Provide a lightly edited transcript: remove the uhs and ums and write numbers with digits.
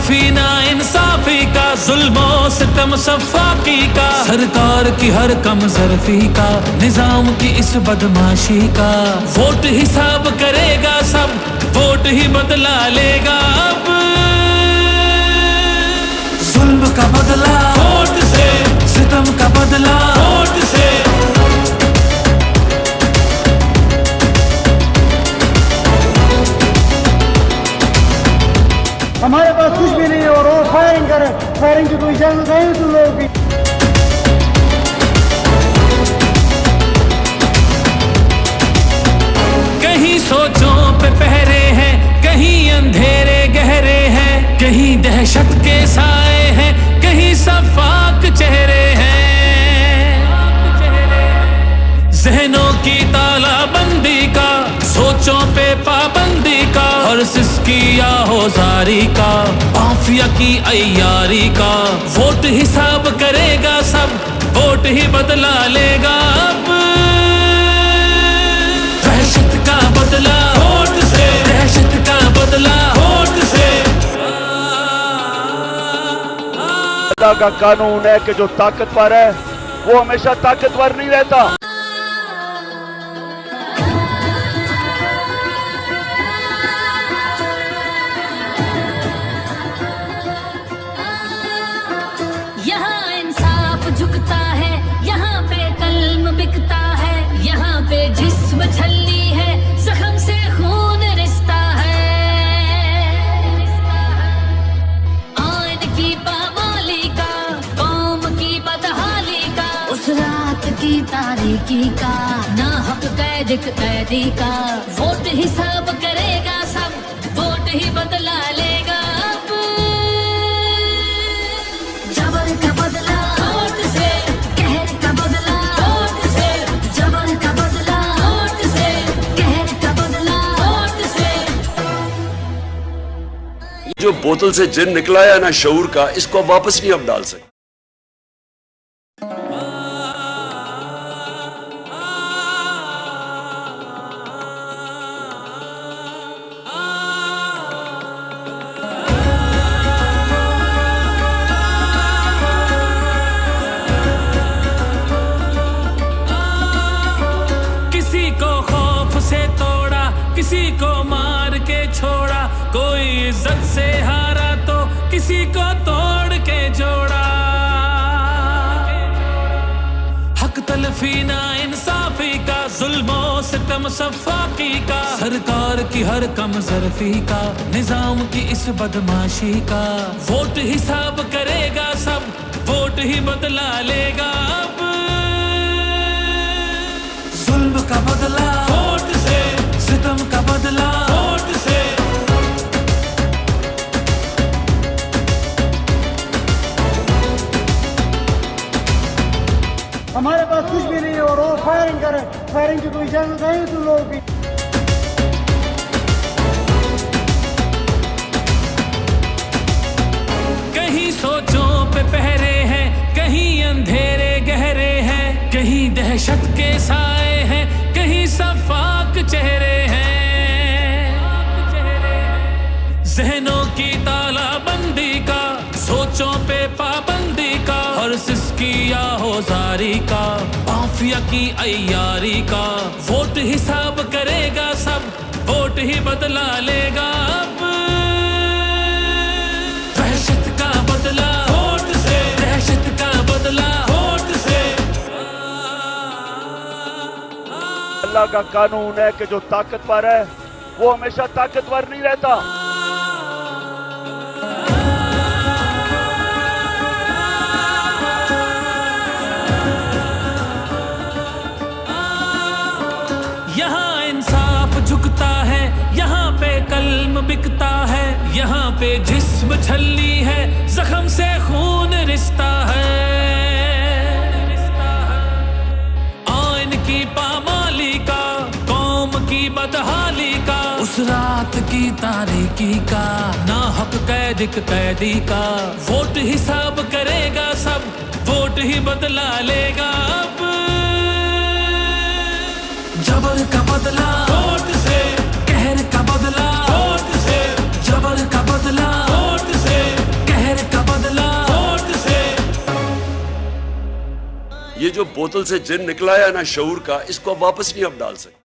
तलफी ना इंसाफी का, जुल्मो सितम सफाकी का, सरकार की हर कम ज़रफ़ी का, निजाम की इस बदमाशी का। वोट हिसाब करेगा सब, वोट ही बदला लेगा अब। जुल्म का बदला वोट से, सितम का बदला वोट से। हमारे पास कुछ भी नहीं है और वो फायरिंग करे, फायरिंग की कोई इजाजत है तुम लोगों की? कहीं सोचों पे पहरे हैं, कहीं अंधेरे गहरे हैं, कहीं दहशत के साए हैं, कहीं सफाक चेहरे हैं। जहनों की तालाबंदी का, सोचों पे पाबंदी का, और सिसकी आहोजारी का, माफिया की अय्यारी का। वोट हिसाब करेगा सब, वोट ही बदला लेगा अब। दहशत का बदला वोट से, दहशत का बदला वोट से। अल्लाह का कानून है कि जो ताकतवर है वो हमेशा ताकतवर नहीं रहता। यहाँ इंसाफ झुकता है, यहाँ पे कल्म बिकता है, यहाँ पे जिस्म छलनी है, जख्म से खून रिश्ता है। आइन की पामाली का, कौम की बदहाली का, उस रात की तारीकी का, ना हक कैदी का। वोट हिसाब करेगा सब, वोट ही बदला लेगा अब। जबर का बदला वोट से, कहर का बदला वोट से, जबर का बदला वोट से, कहर का बदला वोट से। जो बोतल से जिन निकला है ना शऊर का, इसको वापस नहीं अब डाल सकते। किसी को खौफ से तोड़ा, किसी को मार के छोड़ा, कोई इज्जत से हारा तो किसी को तोड़ के जोड़ा। हक तलफी ना इंसाफी का, जुल्मो सितम सफाकी का, सरकार की हर कम ज़रफ़ी का, निजाम की इस बदमाशी का। वोट हिसाब करेगा सब, वोट ही बदला लेगा अब। जुल्म का बदला वोट से, सितम का बदला वोट से। हमारे पास कुछ भी नहीं है और वो फायरिंग करे, फायरिंग की कोई इजाजत है तुम लोगों की? कहीं सोचों पे पहरे हैं, कहीं अंधेरे गहरे हैं, कहीं दहशत के साए हैं, कहीं सफाक चेहरे हैं। जहनों की तालाबंदी का, सोचों पे पाबंदी का, और सिसकी आहोजारी का, माफिया की अय्यारी का। वोट हिसाब करेगा सब, वोट ही बदला लेगा अब। दहशत का बदला वोट से, दहशत का बदला वोट से। अल्लाह का कानून है कि जो ताकतवर है वो हमेशा ताकतवर नहीं रहता। यहाँ इंसाफ झुकता है, यहाँ पे कल्म बिकता है, यहाँ पे जिस्म छलनी है, जख्म से खून रिश्ता है। आइन की पामाली का, कौम की बदहाली का, उस रात की तारीकी का, ना हक कैदी का। वोट हिसाब करेगा सब, वोट ही बदला लेगा अब। जबर का बदला वोट से, कहर का बदला वोट से, जबर का बदला वोट से। ये जो बोतल से जिन निकला है ना शऊर का, इसको आप वापस नहीं आप डाल सकते।